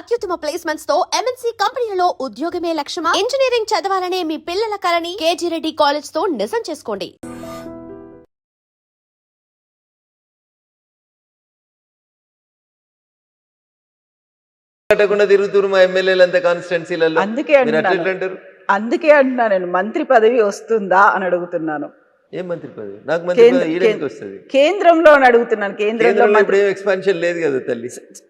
అత్యుత్తమ ప్లేస్మెంట్స్ తో ఎంఎన్సీ కంపెనీలలో ఉద్యోగమే లక్ష్యమా? ఇంజనీరింగ్ చదవాలనే మీ పిల్లల కలని కేజీ రెడ్డి కాలేజ్ తో నిజం చేసుకోండి. కట్టకుండా తిరుగుతురు మా ఎమ్మెల్యేలంతా కాన్స్టిట్యున్సీలలో. అందుకే అంటున్నా నేను మంత్రి పదవి వస్తుందా అని అడుగుతున్నాను. ఏం మంత్రి పదవి? నాకు మంత్రి పదవి ఈడెందుకు వస్తుంది? కేంద్రంలో అని అడుగుతున్నాను. కేంద్రంలో ఇప్పుడు ఏం ఎక్స్పాన్షన్ లేదు కదా తల్లి.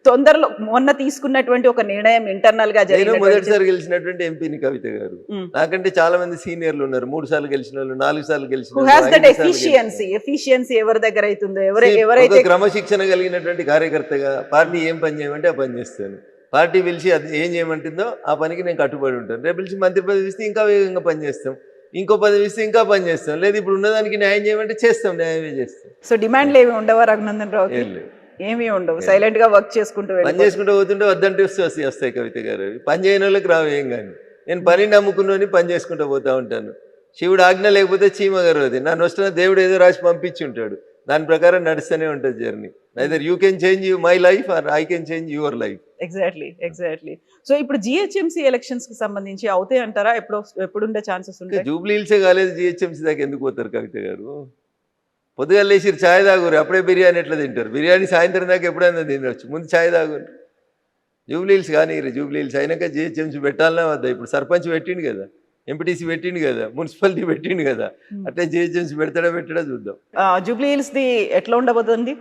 తొందరలో మొన్న తీసుకున్నటువంటి ఒక నిర్ణయం ఇంటర్నల్ గా జరిగింది. మొదటిసారి గెలిచినటువంటి ఎంపీని కవిత గారు. నాకంటే చాలా మంది సీనియర్లు ఉన్నారు, 3 సార్లు గెలిచిన వాళ్ళు, 4 సార్లు గెలిచిన. ఎఫిషియన్సీ ఎవరి దగ్గర అవుతుందో, ఎవరైతే క్రమశిక్షణ కలిగినటువంటి కార్యకర్తగా పార్టీ ఏం పని చేయమంటే ఆ పని చేస్తాను. పార్టీ పిలిచి అది ఏం చేయమంటుందో ఆ పనికి నేను కట్టుబడి ఉంటాను. రేపు పిలిచి మంత్రి పదవి ఇస్తే ఇంకా వేగంగా పనిచేస్తాం, ఇంకో పదవి ఇస్తే ఇంకా పని చేస్తాం. లేదు ఇప్పుడు ఉన్నదానికి న్యాయం చేయమంటే చేస్తాం, న్యాయమే చేస్తాం. సో డిమాండ్లు ఏమి ఉండవా రఘునందన్ రావు? ఏమీ ఉండవు, సైలెంట్ గా వర్క్ చేసుకుంటూ పని చేసుకుంటూ పోతుంటే వద్దంటే వస్తాయి కవిత గారు. పని చేయని వాళ్ళకి రావు ఏం కానీ. నేను పని నమ్ముకుని పని చేసుకుంటూ పోతూ ఉంటాను. శివుడు ఆజ్ఞ లేకపోతే చీమ గారు అది నన్ను వస్తున్న దేవుడు ఏదో రాసి పంపించి ఉంటాడు, దాని ప్రకారం నడుస్తూనే ఉంటుంది journey. Either you can change my life or I can change your life. Exactly. So ఇప్పుడు జిహెచ్ఎంసీ ఎలక్షన్స్ కి సంబంధించి అవుతాయి అంటారా? ఎప్పుడుండే ఛాన్సెస్ ఉంటాయి? జూబ్లీ హిల్సే కాలేదు, జిహెచ్ఎంసీ దాకా ఎందుకు పోతారు కవిత గారు? పొద్దుగా లేచిరు ఛాయ్ తాగురు, అప్పుడే బిర్యానీ ఎట్లా తింటారు? బిర్యానీ సాయంత్రం దాకా ఎప్పుడైనా తినవచ్చు, ముందు ఛాయ్ తాగురు. జూబ్లీ హిల్స్ కానీ జూబ్లీ హిల్స్ అయినాక జిహెచ్ఎంసీ పెట్టాలన్నా వద్దా? ఇప్పుడు సర్పంచ్ పెట్టిండు కదా, ఎంపీటీసీ పెట్టిండు కదా, మున్సిపాలిటీ పెట్టిండు కదా, అట్లే జిహెచ్ఎంసీ పెట్టడా చూద్దాం. జూబ్లీ హిల్స్ ది ఎట్లా ఉండబోతుంది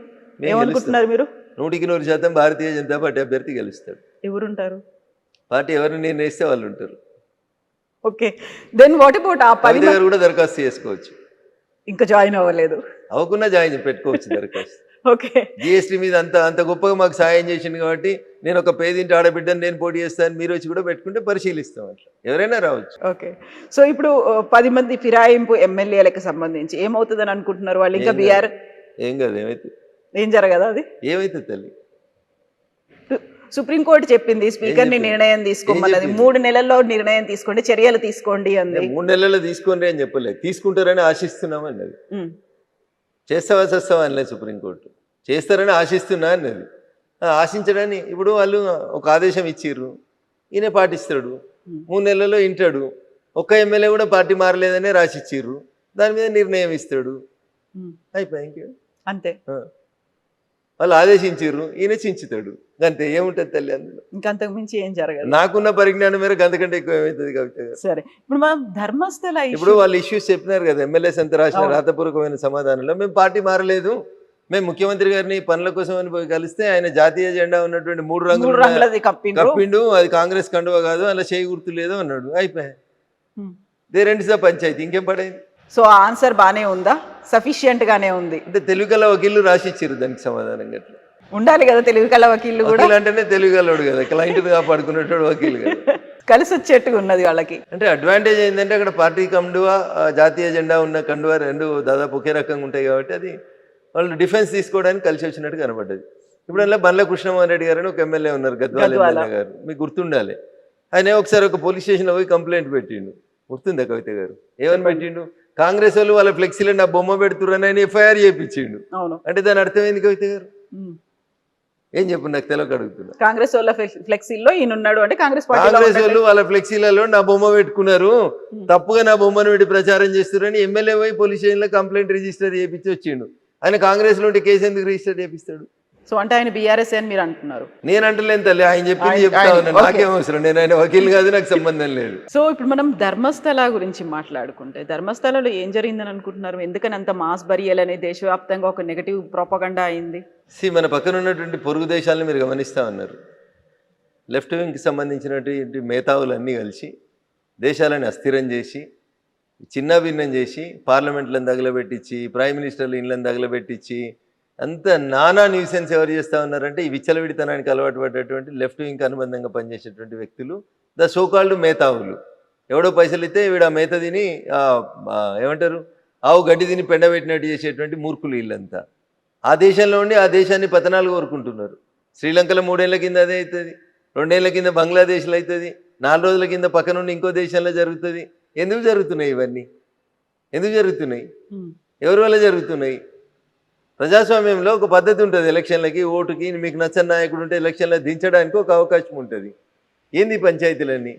ఏమనుకుంటున్నారు మీరు? 100% భారతీయ జనతా పార్టీ అభ్యర్థి గెలుస్తాడు. ఎవరుంటారు? పార్టీ ఎవరిని నిర్ణయిస్తే వాళ్ళు ఉంటారు. ఓకే, దెన్ వాట్ అబౌట్ ఆ 10 గారు కూడా దరఖాస్తు చేసుకోవచ్చు. ఇంకా జాయిన్ అవ్వలేదు, అవ్వకుండా జాయిన్ పెట్టుకోవచ్చు దరఖాస్తు. ఓకే, జిఎస్టీ మీద అంత గొప్పగా మాకు సాయం చేసింది కాబట్టి నేను ఒక పేదింటి ఆడబిడ్డను నేను పోటీ చేస్తాను, మీరు వచ్చి కూడా పెట్టుకుంటే పరిశీలిస్తాం, అట్లా ఎవరైనా రావచ్చు. ఓకే, సో ఇప్పుడు 10 మంది ఫిరాయింపు ఎమ్మెల్యేలకు సంబంధించి ఏమవుతుందని అనుకుంటున్నారు వాళ్ళు? ఇంకా బీఆర్ ఏం కాదు, ఏం జరగదా? అది ఏమైతే తల్లి, సుప్రీంకోర్టు చెప్పింది స్పీకర్ ని నిర్ణయం తీసుకోమన్నది. 3 నెలల్లో నిర్ణయం తీసుకోండి, చర్యలు తీసుకోండి అంది. 3 నెలల్లో తీసుకోండి అని చెప్పలేదు, తీసుకుంటారని ఆశిస్తున్నాం అన్నది. చేస్తావా చేస్తావా అనలేదు సుప్రీంకోర్టు, చేస్తారని ఆశిస్తున్నా అన్నది. ఆశించడాన్ని ఇప్పుడు వాళ్ళు ఒక ఆదేశం ఇచ్చిర్రు, ఈయన పాటిస్తాడు, 3 నెలల్లో వింటాడు. ఒక్క ఎమ్మెల్యే కూడా పార్టీ మారలేదనే రాసిచ్చిర్రు, దాని మీద నిర్ణయం ఇస్తాడు, అయిపోయి ఇంకే అంతే. వాళ్ళు ఆదేశించారు, ఈయన చించుతాడు, అంతే. ఏముంటుంది తల్లి అందులో? ఇంకంతకు మించి ఏం జరగదు. నాకున్న పరిజ్ఞానం మేరకు అంతకంటే ఎక్కువ ఏమవుతుంది కవిత గారు? సరే, ఇప్పుడు మనం ధర్మస్థల ఇప్పుడు వాళ్ళు ఇష్యూస్ చెప్పినారు కదా, ఎమ్మెల్యేస్ అంతా రాసిన రాతపూర్వకమైన సమాధానంలో మేము పార్టీ మారలేదు, మేము ముఖ్యమంత్రి గారిని పనుల కోసం అని పోయి కలిస్తే ఆయన జాతీయ జెండా ఉన్నటువంటి 3 రంగులు కప్పిండు, అది కాంగ్రెస్ కండువ కాదు, అలా చేయి గుర్తు లేదు అన్నాడు, అయిపోయాయి. దేరెంటిసా పంచాయతీ, ఇంకేం పడైంది? సో ఆన్సర్ బానే ఉందా? సఫిషియంట్ గానే ఉంది అంటే తెలుగు గల వకీళ్ళు రాసిచ్చారు దానికి సమాధానం. గట్లా ఉండాలి కదా తెలుగు కల వకీళ్ళు కూడా. అంటేనే తెలుగు గలవాడు కదా, క్లయింట్ కాపాడుకునేటోడు వకీలు కదా, కలిసి వచ్చేట్టుగా ఉన్నది వాళ్ళకి. అంటే అడ్వాంటేజ్ ఏంటంటే అక్కడ పార్టీ కండువా జాతీయ జెండా ఉన్న కండువా 2 దాదాపు ఒకే రకంగా ఉంటాయి కాబట్టి అది వాళ్ళు డిఫెన్స్ తీసుకోవడానికి కలిసి వచ్చినట్టు కనబడ్డది. ఇప్పుడు అలా బండ్ల కృష్ణమోహన్ రెడ్డి గారు అని ఒక ఎమ్మెల్యే ఉన్నారు, గద్వాల ఎమ్మెల్యే గారు, మీకు గుర్తుండాలి. ఆయన ఒకసారి ఒక పోలీస్ స్టేషన్లో పోయి కంప్లైంట్ పెట్టిండు, గుర్తుందా కవిత గారు? ఏమని పెట్టిండు? కాంగ్రెస్ వాళ్ళు వాళ్ళ ఫ్లెక్సీలో నా బొమ్మ పెడుతుర్రని ఆయన ఎఫ్ఐఆర్ చేయించిండు. అంటే దాని అర్థమైంది కవిత గారు? ఏం చెప్పు, నాకు తెలియక అడుగుతున్నా. కాంగ్రెస్ వాళ్ళ ఫ్లెక్సీలో ఈయన ఉన్నాడు అంటే కాంగ్రెస్ వాళ్ళు వాళ్ళ ఫ్లెక్సీలలో నా బొమ్మ పెట్టుకున్నారు, తప్పుగా నా బొమ్మను పెట్టి ప్రచారం చేస్తున్నారని ఎమ్మెల్యే పోయి పోలీస్ స్టేషన్లో కంప్లైంట్ రిజిస్టర్ చేయించి వచ్చిండు. ఆయన కాంగ్రెస్ లో ఉంటే కేసు ఎందుకు రిజిస్టర్ చేపిస్తాడు? సో అంటే ఆయన బీఆర్ఎస్ అని మీరు అంటున్నారు? నేను అంటలేను తల్లి, ఆయన చెప్పింది చెప్తా ఉన్నాను, నాకేం అవసరం, నేను ఆయన వకీల్ కాదు, నాకు సంబంధం లేదు. సో ఇప్పుడు మనం ధర్మస్థల గురించి మాట్లాడుకుంటే, ధర్మస్థలలో ఏం జరిగిందని అనుకుంటున్నారు? ఎందుకని అంత మాస్ బరియల్ అనేది దేశవ్యాప్తంగా ఒక నెగటివ్ ప్రొపగండా అయింది? మన పక్కన ఉన్నటువంటి పొరుగు దేశాలను మీరు గమనిస్తా ఉన్నారు, లెఫ్ట్ వింగ్కి సంబంధించినటువంటి మేధావులన్నీ కలిసి దేశాలను అస్థిరం చేసి, చిన్న భిన్నం చేసి, పార్లమెంట్లను తగలబెట్టించి, ప్రైమ్ మినిస్టర్లు ఇళ్ళని తగలబెట్టించి, అంత నానా న్యూసెన్స్ ఎవరు చేస్తూ ఉన్నారంటే ఈ విచ్చలవిడితనానికి అలవాటు పడ్డటువంటి లెఫ్ట్ వింగ్కి అనుబంధంగా పనిచేసేటువంటి వ్యక్తులు, ద సోకాల్డ్ మేధావులు. ఎవడో పైసలు ఇస్తే వీడు ఆ మేత తిని ఏమంటారు ఆవు గడ్డి తిని పెండబెట్టినట్టు చేసేటువంటి మూర్ఖులు వీళ్ళంతా. ఆ దేశంలో ఉండి ఆ దేశాన్ని పతనాలు కోరుకుంటున్నారు. శ్రీలంకలో 3 ఏళ్ల కింద అదే అవుతుంది, 2 ఏళ్ల కింద బంగ్లాదేశ్లో అవుతుంది, 4 రోజుల కింద పక్క నుండి ఇంకో దేశంలో జరుగుతుంది. ఎందుకు జరుగుతున్నాయి ఇవన్నీ? ఎందుకు జరుగుతున్నాయి? ఎవరి వల్ల జరుగుతున్నాయి? ప్రజాస్వామ్యంలో ఒక పద్ధతి ఉంటుంది, ఎలక్షన్లకి ఓటుకి మీకు నచ్చని నాయకుడు ఉంటే ఎలక్షన్లో దించడానికి ఒక అవకాశం ఉంటుంది. ఏంది పంచాయతీలన్నీ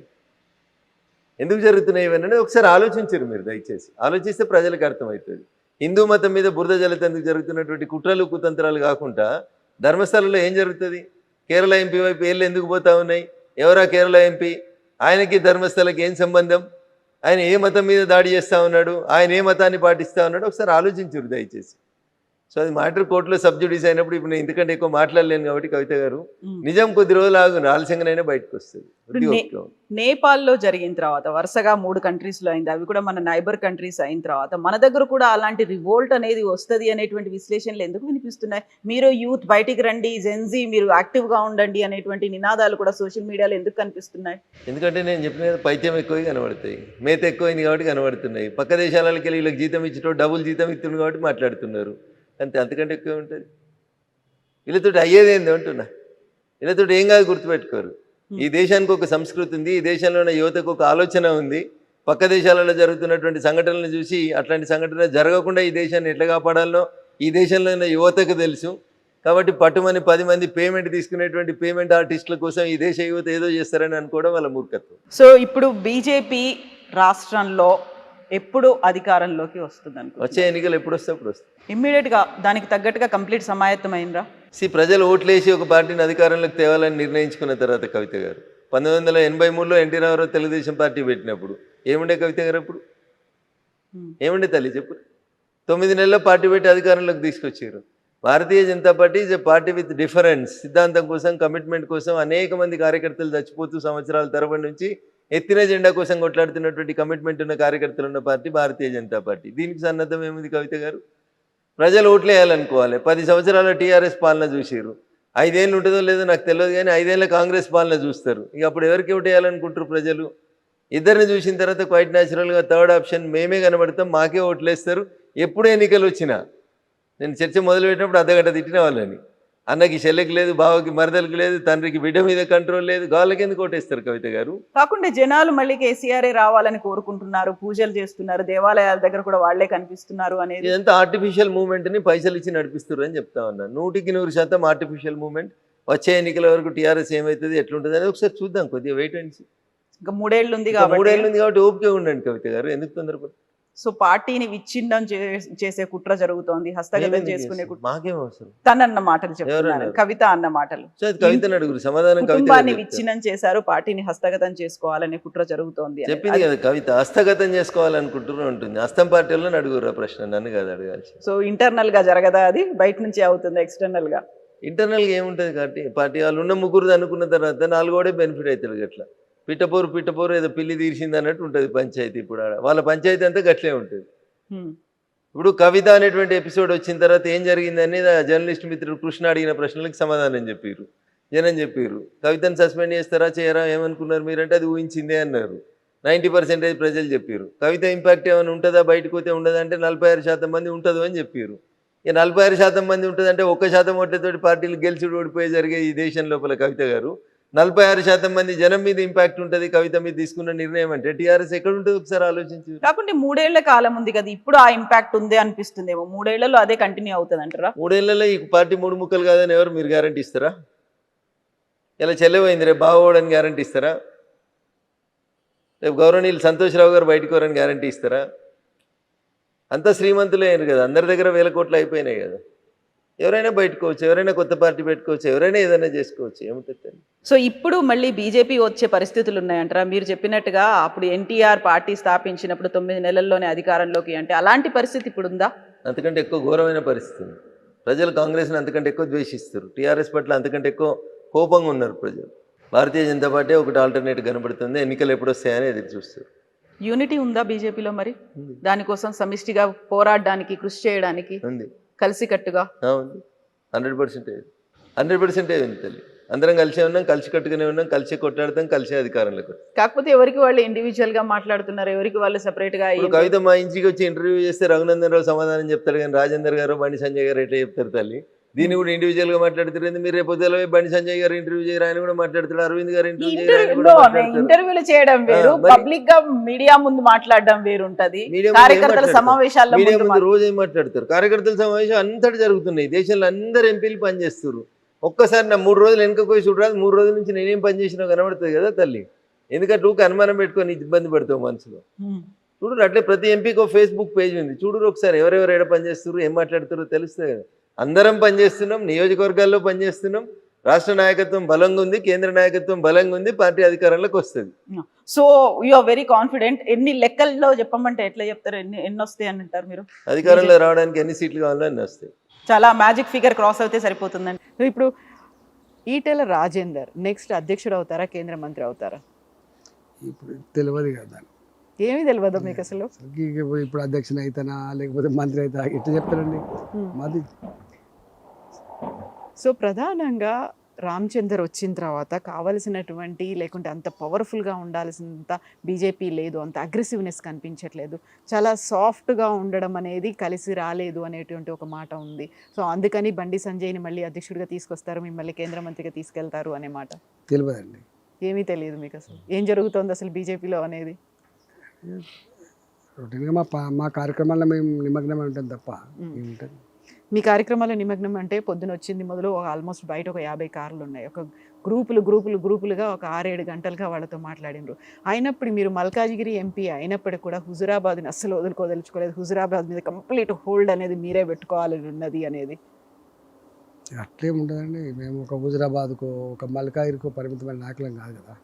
ఎందుకు జరుగుతున్నాయి ఇవన్నీ ఒకసారి ఆలోచించరు మీరు, దయచేసి ఆలోచిస్తే ప్రజలకు అర్థమవుతుంది. హిందూ మతం మీద బురద జల్లేందుకు జరుగుతున్నటువంటి కుట్రలు కుతంత్రాలు కాకుండా ధర్మస్థలంలో ఏం జరుగుతుంది? కేరళ ఎంపీ వైపు ఏళ్ళు ఎందుకు పోతా ఉన్నాయి? ఎవరా కేరళ ఎంపీ? ఆయనకి ధర్మస్థలకి ఏం సంబంధం? ఆయన ఏ మతం మీద దాడి చేస్తూ ఉన్నాడు? ఆయన ఏ మతాన్ని పాటిస్తూ ఉన్నాడు? ఒకసారి ఆలోచించరు దయచేసి. సో అది మ్యాటర్ కోర్టులో సబ్జుడిస్ అయినప్పుడు ఇప్పుడు నేను ఎందుకంటే ఎక్కువ మాట్లాడలేను కాబట్టి కవిత గారు, నిజం కొద్ది రోజులు ఆగు, ఆలస్యంగానైనా బయటకు వస్తుంది. నేపాల్లో జరిగిన తర్వాత వరుసగా 3 కంట్రీస్లో అయింది, అవి కూడా మన నైబర్ కంట్రీస్ అయిన తర్వాత మన దగ్గర కూడా అలాంటి రివోల్ట్ అనేది వస్తుంది అనేటువంటి విశ్లేషణలు ఎందుకు వినిపిస్తున్నాయి? మీరు యూత్ బయటికి రండి, జెన్జీ మీరు యాక్టివ్గా ఉండండి అనేటువంటి నినాదాలు కూడా సోషల్ మీడియాలో ఎందుకు కనిపిస్తున్నాయి? ఎందుకంటే నేను చెప్పిన పైత్యం ఎక్కువ కనబడతాయి, మేత ఎక్కువైంది కాబట్టి కనబడుతున్నాయి. పక్క దేశాలకి వెళ్ళి వీళ్ళకి జీతం ఇచ్చేటో డబుల్ జీతం ఇస్తుంది కాబట్టి మాట్లాడుతున్నారు అంతే, అంతకంటే ఎక్కువ ఉంటుంది. వీళ్ళతో అయ్యేది ఏంది అంటున్నా, వీళ్ళతో ఏం కాదు గుర్తుపెట్టుకోరు. ఈ దేశానికి ఒక సంస్కృతి ఉంది, ఈ దేశంలో ఉన్న యువతకు ఒక ఆలోచన ఉంది. పక్క దేశాలలో జరుగుతున్నటువంటి సంఘటనలను చూసి అట్లాంటి సంఘటన జరగకుండా ఈ దేశాన్ని ఎట్లా కాపాడాలో ఈ దేశంలో ఉన్న యువతకు తెలుసు. కాబట్టి పట్టుమని 10 మంది పేమెంట్ తీసుకునేటువంటి పేమెంట్ ఆర్టిస్టుల కోసం ఈ దేశ యువత ఏదో చేస్తారని అనుకోవడం వాళ్ళ మూర్ఖత్వం. సో ఇప్పుడు బీజేపీ రాష్ట్రంలో ఎప్పుడు అధికారంలోకి వస్తుంది అనుకో? వచ్చే ఎన్నికలు ఎప్పుడు వస్తే అప్పుడు వస్తాయి. ఇమ్మీడియట్గా దానికి తగ్గట్టుగా కంప్లీట్ సమాయత్తమైనరా? ప్రజలు ఓట్లేసి ఒక పార్టీని అధికారంలోకి తేవాలని నిర్ణయించుకున్న తర్వాత కవిత గారు 1983లో ఎన్టీ రామారావు తెలుగుదేశం పార్టీ పెట్టినప్పుడు ఏముండే కవిత గారు? అప్పుడు ఏముండే తల్లి చెప్పు? 9 నెలల్లో పార్టీ పెట్టి అధికారంలోకి తీసుకొచ్చారు. Bharatiya Janata Party is a party with difference. సిద్ధాంతం కోసం, కమిట్మెంట్ కోసం అనేక మంది కార్యకర్తలు చచ్చిపోతూ సంవత్సరాల తరబడి నుంచి ఎత్తిన జెండా కోసం కొట్లాడుతున్నటువంటి కమిట్మెంట్ ఉన్న కార్యకర్తలు ఉన్న పార్టీ భారతీయ జనతా పార్టీ. దీనికి సన్నద్ధం ఏముంది కవిత గారు? ప్రజలు ఓట్లు వేయాలనుకోవాలి. 10 సంవత్సరాల టీఆర్ఎస్ పాలన చూసారు, 5 ఏళ్ళు ఉంటుందో లేదో నాకు తెలియదు కానీ 5 ఏళ్ళ కాంగ్రెస్ పాలన చూస్తారు. ఇక అప్పుడు ఎవరికి ఓటు వేయాలనుకుంటారు ప్రజలు? ఇద్దరిని చూసిన తర్వాత క్వైట్ న్యాచురల్గా థర్డ్ ఆప్షన్ మేమే కనబడతాం, మాకే ఓట్లు వేస్తారు. ఎప్పుడు ఎన్నికలు వచ్చినా నేను చర్చ మొదలుపెట్టినప్పుడు అర్ధగంట తిట్టిన వాళ్ళని, అన్నకి చెల్లెకి లేదు, బావకి మరదలకి లేదు, తండ్రికి బిడ్డ మీద కంట్రోల్ లేదు, గాళ్ళకి ఎందుకు ఓటేస్తారు కవిత గారు? కాకుండా జనాలు మళ్ళీ కేసీఆర్ రావాలని కోరుకుంటున్నారు, పూజలు చేస్తున్నారు, దేవాలయాల దగ్గర కూడా వాళ్లే కనిపిస్తున్నారు అనేది ఇదంతా ఆర్టిఫిషియల్ మూవ్మెంట్ని పైసలు ఇచ్చి నడిపిస్తారు అని చెప్తా ఉన్నాను. 100% ఆర్టిఫిషియల్ మూవ్మెంట్. వచ్చే ఎన్నికల వరకు టీఆర్ఎస్ ఏమవుతుంది, ఎట్లుంటుంది అనేది ఒకసారి చూద్దాం, కొద్దిగా వెయిట్ అండ్ సీ. ఇంకా 3 ఏళ్ళు ఉంది కాబట్టి ఓపిక ఉండండి కవిత గారు, ఎందుకు తొందరపడి? సో పార్టీని విచ్ఛిన్నం చేసే కుట్ర జరుగుతోంది, హస్తగతం చేసుకునే కుట్ర. మాకేం అవసరం? తనన్న మాటలు చెప్తున్నారు, కవిత అన్న మాటలు. కవితను అడుగురు సమాధానం. కుటుంబాన్ని విచ్ఛిన్నం చేశారు, పార్టీని హస్తగతం చేసుకోవాలనే కుట్ర జరుగుతోంది చెప్పింది కదా కవిత. హస్తగతం చేసుకోవాలనుకుంటున్నా ఉంటుంది. హస్తం పార్టీలో అడుగురా ప్రశ్న, నన్ను కాదు అడగాల్సి. సో ఇంటర్నల్ గా జరగదా అది? బయట నుంచి అవుతుంది ఎక్స్టర్నల్ గా? ఇంటర్నల్గా ఏముంటుంది కాబట్టి పార్టీ వాళ్ళు ఉన్న ముగ్గురు అనుకున్న తర్వాత 4 బెనిఫిట్ అవుతుంది. గట్లా పిట్టపోరు ఏదో పిల్లి తీర్చింది అన్నట్టు ఉంటుంది పంచాయతీ. ఇప్పుడు వాళ్ళ పంచాయతీ అంతా గట్లే ఉంటుంది. ఇప్పుడు కవిత అనేటువంటి ఎపిసోడ్ వచ్చిన తర్వాత ఏం జరిగిందని జర్నలిస్ట్ మిత్రుడు కృష్ణ అడిగిన ప్రశ్నలకు సమాధానం చెప్పారు, జనం చెప్పారు. కవితను సస్పెండ్ చేస్తారా చేయరా ఏమనుకున్నారు మీరంటే అది ఊహించిందే అన్నారు. 90% ప్రజలు చెప్పారు. కవిత ఇంపాక్ట్ ఏమైనా ఉంటుందా బయటకు పోతే ఉండదంటే 46% మంది ఉంటుందో అని చెప్పారు. ఇక 46% మంది ఉంటుందంటే 1% ఓట్లతోటి పార్టీలు గెలిచి ఓడిపోయి జరిగే ఈ దేశం లోపల కవిత గారు 46% మంది జనం మీద ఇంపాక్ట్ ఉంటుంది కవిత మీద తీసుకున్న నిర్ణయం అంటే టీఆర్ఎస్ ఎక్కడ ఉంటుంది ఒకసారి ఆలోచించి. కాకుండా 3 ఏళ్ల కాలం ఉంది కదా, ఇప్పుడు ఆ ఇంపాక్ట్ ఉంది అనిపిస్తుందేమో. 3 ఏళ్లలో అదే కంటిన్యూ అవుతుంది అంటారా? 3 ఏళ్లలో ఈ పార్టీ 3 ముక్కలు కాదని ఎవరు మీరు గ్యారంటీ ఇస్తారా? ఇలా చెల్లెపోయింది రేపు బాగోడని గ్యారంటీ ఇస్తారా? రేపు గౌరవనీయులు సంతోష్రావు గారు బయటకు వరని గ్యారంటీ ఇస్తారా? అంతా శ్రీమంతులే అయ్యారు కదా, అందరి దగ్గర 1000 కోట్లు అయిపోయినాయి కదా. ఎవరైనా బయటకోవచ్చు, ఎవరైనా కొత్త పార్టీ పెట్టుకోవచ్చు, ఎవరైనా ఏదైనా చేసుకోవచ్చు, ఏముంటుంది. సో ఇప్పుడు మళ్ళీ బీజేపీ వచ్చే పరిస్థితులు ఉన్నాయంటారా? మీరు చెప్పినట్టుగా అప్పుడు ఎన్టీఆర్ పార్టీ స్థాపించినప్పుడు 9 నెలల్లోనే అధికారంలోకి అంటే అలాంటి పరిస్థితి ఇప్పుడు ఉందా? అంతకంటే ఎక్కువ ఘోరమైన పరిస్థితి ఉంది. ప్రజలు కాంగ్రెస్ని అంతకంటే ఎక్కువ ద్వేషిస్తారు, టీఆర్ఎస్ పట్ల అంతకంటే ఎక్కువ కోపంగా ఉన్నారు ప్రజలు. భారతీయ జనతా పార్టీ ఒకటి ఆల్టర్నేట్ కనబడుతుంది, ఎన్నికలు ఎప్పుడు వస్తాయని ఎదురు చూస్తారు. యూనిటీ ఉందా బీజేపీలో? మరి దానికోసం సమిష్టిగా పోరాడడానికి కృషి చేయడానికి ఉంది, కలిసికట్టుగా ఉంది. 100% ఉంది తల్లి. అందరం కలిసే ఉన్నాం, కలిసి కట్టుకునే ఉన్నాం, కలిసి కొట్లాడతాం, కలిసి అధికారంలోకి. కాకపోతే ఎవరికి వాళ్ళు ఇండివిజువల్ గా మాట్లాడుతున్నారు, ఎవరికి వాళ్ళు సెపరేట్ గా. కవిత మా ఇంటికి వచ్చి ఇంటర్వ్యూ చేస్తే రఘునందన్ రావు సమాధానం చెప్తాడు కానీ రాజేందర్ గారు బండి సంజయ్ గారు ఎట్లా చెప్తారు తల్లి? దీన్ని కూడా ఇండివిజువల్గా మాట్లాడుతారు. మీరు రేపు పొద్దున బండి సంజయ్ గారు ఇంటర్వ్యూ చేయరు, ఆయన కూడా మాట్లాడతాడు, అరవింద్ గారు ఇంటర్వ్యూ చేయరు, ఆయన కూడా మాట్లాడతారు. ఇంటర్వ్యూలు చేయడం వేరు, మరి- పబ్లిక్ గా మీడియా ముందు మాట్లాడడం వేరుంటది, మీడియా ముందు ఏం కార్యకర్తల మాట్లాడతారు? సమావేశాల్లో మీడియా ముందు ముందు రోజు ఏం మాట్లాడతారు? కార్యకర్తల సమావేశం అంతటి జరుగుతున్నాయి, దేశంలో అందరు ఎంపీలు పనిచేస్తారు. ఒక్కసారి నా 3 రోజులు వెనక పోయి చూడరాదు, 3 రోజుల నుంచి నేనేం పని చేసినా కనబడుతుంది కదా తల్లి. ఎందుకంటే ఊరికి అనుమానం పెట్టుకొని ఇబ్బంది పడతావు మనసులో. చూడు అట్లే ప్రతి ఎంపీకి ఒక ఫేస్బుక్ పేజ్ ఉంది, చూడు ఒకసారి ఎవరెవరు ఎక్కడ పనిచేస్తారు, ఏం మాట్లాడుతారో తెలుస్తుంది కదా. అందరం పనిచేస్తున్నాం, నియోజకవర్గాల్లో పనిచేస్తున్నాం, రాష్ట్ర నాయకత్వం బలంగా ఉంది, కేంద్ర నాయకత్వం బలంగా ఉంది, పార్టీ అధికారంలోకి వస్తుంది. So are very confident. ఎన్ని లెక్కల్లో చెప్పమంటే ఎట్లా చెప్తారు, ఎన్ని వస్తాయి అని అంటారు మీరు? అధికారంలో రావడానికి ఎన్ని సీట్లు కావాలో అన్ని వస్తాయి. చాలా మ్యాజిక్ ఫిగర్ క్రాస్ అవుతే సరిపోతుందండి. సో ఇప్పుడు ఈటెల రాజేందర్ నెక్స్ట్ అధ్యక్షుడు అవుతారా, కేంద్ర మంత్రి అవుతారా? ఇప్పుడు తెలియదు కదా, ఏమీ తెలియదు మీకు అసలు. ఇప్పుడు అధ్యక్షుని అవుతానా లేకపోతే మంత్రి అవుతా ఎట్లా చెప్తారండి మాది. సో ప్రధానంగా రామచందర్ వచ్చిన తర్వాత కావలసినటువంటి లేకుంటే అంత పవర్ఫుల్గా ఉండాల్సినంత బీజేపీ లేదు, అంత అగ్రెసివ్నెస్ కనిపించట్లేదు, చాలా సాఫ్ట్గా ఉండడం అనేది కలిసి రాలేదు అనేటువంటి ఒక మాట ఉంది. సో అందుకని బండి సంజయ్ని మళ్ళీ అధ్యక్షుడిగా తీసుకొస్తారు, మిమ్మల్ని కేంద్ర మంత్రిగా తీసుకెళ్తారు అనే మాట. తెలియదండి, ఏమీ తెలియదు మీకు అసలు ఏం జరుగుతుంది అసలు బీజేపీలో అనేది. రొటీన్గా మా కార్యక్రమాల్లో మేము నిమగ్నమై ఉంటాం తప్ప ఏముంటుంది. మీ కార్యక్రమాల నిమగ్నం అంటే పొద్దున వచ్చింది మొదలు ఆల్మోస్ట్ బయట ఒక 50 కార్లు ఉన్నాయి, ఒక గ్రూపులుగా ఒక 6-7 గంటలుగా వాళ్ళతో మాట్లాడినారు. అయినప్పుడు మీరు మల్కాజిగిరి ఎంపీ అయినప్పటికీ కూడా హుజురాబాద్ని అస్సలు వదులుకోదలుచుకోలేదు, హుజురాబాద్ మీద కంప్లీట్ హోల్డ్ అనేది మీరే పెట్టుకోవాలని ఉన్నది అనేది. అట్లేం ఉండదండి, మేము ఒక హుజురాబాద్కో ఒక మల్కాయిరికో పరిమితమైన నాయకులం కాదు కదా.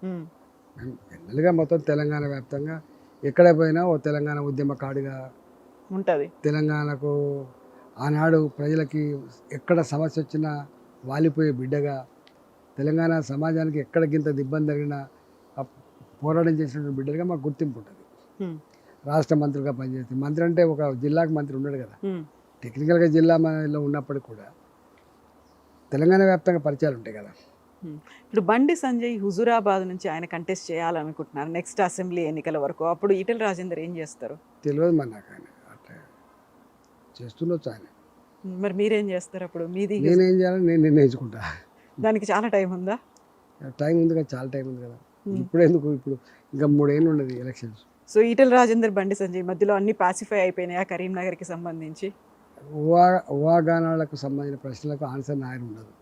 మేము జనరల్గా మొత్తం తెలంగాణ వ్యాప్తంగా ఎక్కడ పోయినా ఓ తెలంగాణ ఉద్యమకాడిగా ఉంటుంది. తెలంగాణకు ఆనాడు ప్రజలకి ఎక్కడ సమస్య వచ్చినా వాలిపోయే బిడ్డగా, తెలంగాణ సమాజానికి ఎక్కడ గింత ఇబ్బంది జరిగినా పోరాటం చేసినటువంటి బిడ్డగా మాకు గుర్తింపు ఉంటుంది. రాష్ట్ర మంత్రిగా పనిచేస్తే, మంత్రి అంటే ఒక జిల్లాకు మంత్రి ఉన్నాడు కదా, టెక్నికల్గా జిల్లాలో ఉన్నప్పటికీ కూడా తెలంగాణ వ్యాప్తంగా పరిచయాలు ఉంటాయి కదా. ఇప్పుడు బండి సంజయ్ హుజురాబాద్ నుంచి ఆయన కంటెస్ట్ చేయాలనుకుంటున్నారు నెక్స్ట్ అసెంబ్లీ ఎన్నికల వరకు, అప్పుడు ఈటెల రాజేందర్ ఏం చేస్తారు తెలియదు మరి నాకు. ఆయన అట్లా చేస్తుండొచ్చు ఆయన, మరి మీరేం చేస్తారు అప్పుడు? మీది నేనేం చేయాలని నేను నిర్ణయించుకుంటా. దానికి చాలా టైం ఉందా? టైం ఉంది కదా, చాలా టైం ఉంది కదా. ఇప్పుడు ఎందుకు, ఇప్పుడు ఇంకా 3 ఏళ్ళు ఉన్నది ఎలక్షన్స్. సో ఈటెల రాజేందర్ బండి సంజయ్ మధ్యలో అన్ని పాసిఫై అయిపోయినాయా కరీంనగర్కి సంబంధించి? ఊహాగానాలకు సంబంధించిన ప్రశ్నలకు ఆన్సర్ ఆయన ఉండదు.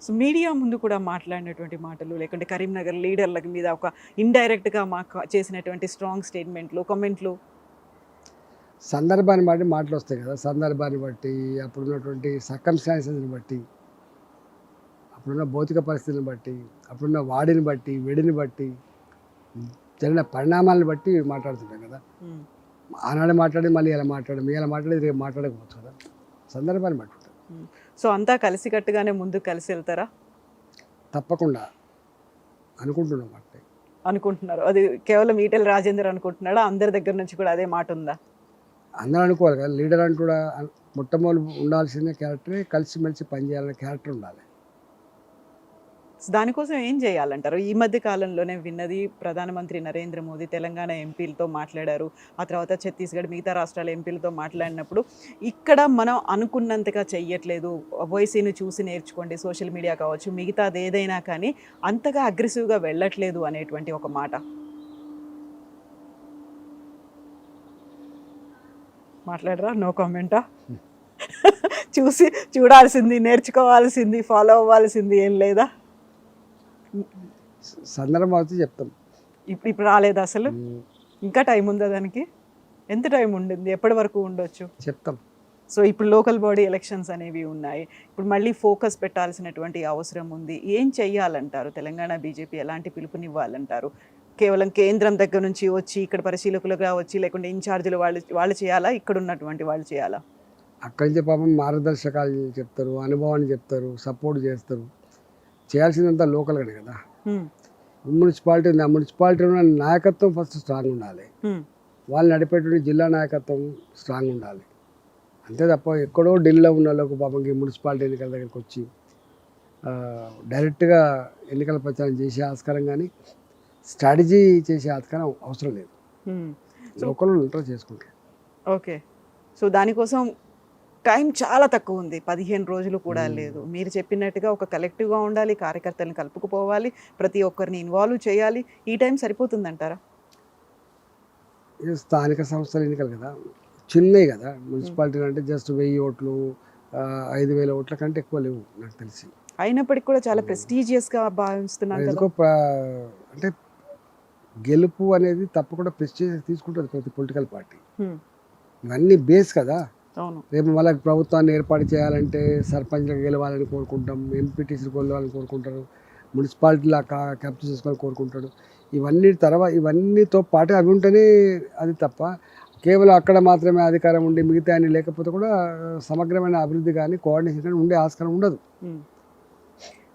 సో మీడియా ముందు కూడా మాట్లాడినటువంటి మాటలు, లేకుంటే కరీంనగర్ లీడర్ల మీద ఒక ఇండైరెక్ట్గా మాకు చేసినటువంటి స్ట్రాంగ్ స్టేట్మెంట్లు, కామెంట్లు, సందర్భాన్ని బట్టి మాటలు వస్తాయి కదా. సందర్భాన్ని బట్టి, అప్పుడున్నటువంటి సర్కమ్స్టాన్సెస్ని బట్టి, అప్పుడున్న భౌతిక పరిస్థితులను బట్టి, అప్పుడున్న వాడిని బట్టి, వెడిని బట్టి, జరిగిన పరిణామాలను బట్టి మాట్లాడుతుంటాం కదా. ఆనాడు మాట్లాడి మళ్ళీ ఇలా మాట్లాడేది రేపు మాట్లాడకపోవచ్చు కదా, సందర్భాన్ని బట్టి ఉంటుంది. సో అంతా కలిసికట్టుగానే ముందుకు కలిసి వెళ్తారా? తప్పకుండా అనుకుంటున్నాం. అంటే అనుకుంటున్నారు, అది కేవలం ఈటెల రాజేందర్ అనుకుంటున్నాడా? అందరి దగ్గర నుంచి కూడా అదే మాట ఉందా? అందరూ అనుకోవాలి కదా, లీడర్ అంటూ కూడా మొట్టమొదటి ఉండాల్సిన క్యారెక్టరే కలిసిమెలిసి పనిచేయాలనే క్యారెక్టర్ ఉండాలి. దానికోసం ఏం చేయాలంటారు? ఈ మధ్య కాలంలోనే విన్నది, ప్రధానమంత్రి నరేంద్ర మోదీ తెలంగాణ ఎంపీలతో మాట్లాడారు, ఆ తర్వాత ఛత్తీస్గఢ్ మిగతా రాష్ట్రాల ఎంపీలతో మాట్లాడినప్పుడు ఇక్కడ మనం అనుకున్నంతగా చెయ్యట్లేదు, ఓవైసీని చూసి నేర్చుకోండి, సోషల్ మీడియా కావచ్చు మిగతాది ఏదైనా కానీ అంతగా అగ్రెసివ్గా వెళ్ళట్లేదు అనేటువంటి ఒక మాట మాట్లాడరా? నో కామెంటా? చూడాల్సింది, నేర్చుకోవాల్సింది, ఫాలో అవ్వాల్సింది ఏం లేదా? సందర్భం అయితే చెప్తాం. ఇప్పుడు రాలేదు అసలు, ఇంకా టైం ఉందా దానికి? ఎంత టైం ఉండింది, ఎప్పటి వరకు ఉండొచ్చు చెప్తాం. సో ఇప్పుడు లోకల్ బాడీ ఎలక్షన్స్ అనేవి ఉన్నాయి, ఇప్పుడు మళ్ళీ ఫోకస్ పెట్టాల్సినటువంటి అవసరం ఉంది. ఏం చెయ్యాలంటారు? తెలంగాణ బీజేపీ ఎలాంటి పిలుపునివ్వాలంటారు? కేవలం కేంద్రం దగ్గర నుంచి వచ్చి ఇక్కడ పరిశీలకులుగా వచ్చి, లేకుంటే ఇన్ఛార్జీలు వాళ్ళు చేయాలా, ఇక్కడ ఉన్నటువంటి వాళ్ళు చేయాలా? అక్కడి నుంచి పాపం మార్గదర్శకాలు చెప్తారు, అనుభవాన్ని చెప్తారు, సపోర్ట్ చేస్తారు. చేయాల్సిందంతా లోకల్గానే కదా. మున్సిపాలిటీ ఉంది, ఆ మున్సిపాలిటీ ఉన్న నాయకత్వం ఫస్ట్ స్ట్రాంగ్ ఉండాలి, వాళ్ళు నడిపేటువంటి జిల్లా నాయకత్వం స్ట్రాంగ్ ఉండాలి. అంతే తప్ప ఎక్కడో ఢిల్లీలో ఉన్న వాళ్ళకు పాపం మున్సిపాలిటీ ఎన్నికల దగ్గరికి వచ్చి డైరెక్ట్గా ఎన్నికల ప్రచారం చేసే ఆస్కారం కానీ స్ట్రాటజీ చేసే ఆస్కారం అవసరం లేదు. లోకల్ ఉంటారు, చేసుకుంటారు. ఓకే. సో దానికోసం టైం చాలా తక్కువ ఉంది, 15 రోజులు కూడా లేదు. మీరు చెప్పినట్టుగా ఒక కలెక్టివ్గా ఉండాలి, కార్యకర్తలను కలుపుకుపోవాలి, ప్రతి ఒక్కరిని ఇన్వాల్వ్ చేయాలి. ఈ టైం సరిపోతుందంటారా? ఇది స్థానిక సంస్థల ఎన్నికలు కదా, చిన్నవి కదా. మున్సిపాలిటీ అంటే జస్ట్ 1000 ఓట్లు 5000 ఓట్ల కంటే ఎక్కువ లేవు నాకు తెలిసి. అయినప్పటికీ కూడా చాలా ప్రెస్టీజియస్గా భావిస్తున్నాను కదా. ఎందుకో అంటే గెలుపు అనేది తప్పకుండా ప్రెస్టీజ్ తీసుకుంటుంది ప్రతి పొలిటికల్ పార్టీ. ఇవన్నీ బేస్ కదా. అవును. రేపు మళ్ళీ ప్రభుత్వాన్ని ఏర్పాటు చేయాలంటే సర్పంచ్లకు గెలవాలని కోరుకుంటాం, ఎంపీటీసీలు గెలవాలని కోరుకుంటారు, మున్సిపాలిటీలా క్యాప్చర్ చేసుకోవాలని కోరుకుంటాడు. ఇవన్నీతో పాటు అవి ఉంటేనే అది తప్ప కేవలం అక్కడ మాత్రమే అధికారం ఉండి మిగతా అన్ని లేకపోతే కూడా సమగ్రమైన అభివృద్ధి కానీ కోఆర్డినేషన్ కానీ ఉండే ఆస్కారం ఉండదు.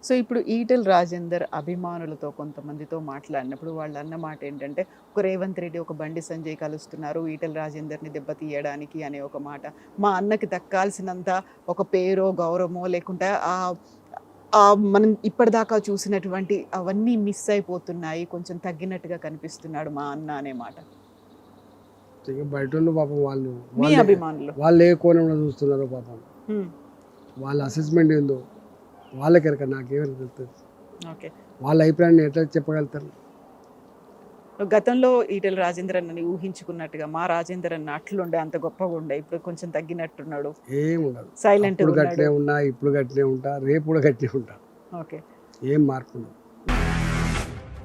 సో ఇప్పుడు ఈటెల రాజేందర్ అభిమానులతో కొంతమందితో మాట్లాడినప్పుడు వాళ్ళు అన్న మాట ఏంటంటే, ఒక రేవంత్ రెడ్డి ఒక బండి సంజయ్ కలుస్తున్నారు ఈటెల రాజేందర్ని దెబ్బతీయడానికి అనే ఒక మాట. మా అన్నకి దక్కాల్సినంత ఒక పేరో గౌరవమో లేకుంటే మనం ఇప్పటిదాకా చూసినటువంటి అవన్నీ మిస్ అయిపోతున్నాయి, కొంచెం తగ్గినట్టుగా కనిపిస్తున్నాడు మా అన్న అనే మాట. బయట వాళ్ళు పాపం మీ అభిమానులు వాళ్ళు ఏ కోణంలో చూస్తున్నారో పాపం, వాళ్ళ అసెస్మెంట్ ఏందో వాళ్ళకెరక, నాకేమైనా తెలుస్తుంది. ఓకే, వాళ్ళ అభిప్రాయాన్ని ఎట్లా చెప్పగలుగుతారు? గతంలో ఈటెల రాజేందర్ అన్నని ఊహించుకున్నట్టుగా మా రాజేందర్ అన్న అట్లుండే అంత గొప్పగా ఉండే, ఇప్పుడు కొంచెం తగ్గినట్టున్నాడు, ఏముండదు. సైలెంట్ ఇప్పుడు గట్టినే ఉన్నా, ఇప్పుడు గట్టినే ఉంటా, రేపు కూడా గట్టినే ఉంటా. ఓకే, ఏం మార్పు ఉండదు.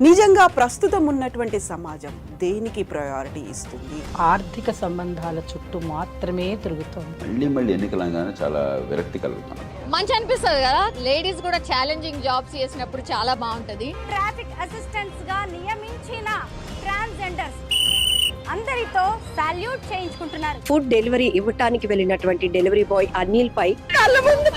నిజంగా ప్రస్తుతం ఉన్నటువంటి సమాజం దేనికి ప్రయారిటీ ఇస్తుంది? ఆర్థిక సంబంధాల చుట్టూ మాత్రమే తిరుగుతోంది. మళ్ళీ ఎన్నికలంగానే చాలా విరక్తి కలుగుతాను. మంచి అనిపిస్తుంది కదా, లేడీస్ కూడా ఛాలెంజింగ్ జాబ్స్ చేసినప్పుడు చాలా బాగుంటది. ట్రాఫిక్ అసిస్టెంట్స్ గా నియమించిన ట్రాన్స్జెండర్స్ అందరితో సాల్యూట్ చేయించుకుంటున్నారు. ఫుడ్ డెలివరీ ఇవ్వటానికి వెళ్ళినటువంటి డెలివరీ బాయ్ అనిల్ పై కళ్ళ ముందు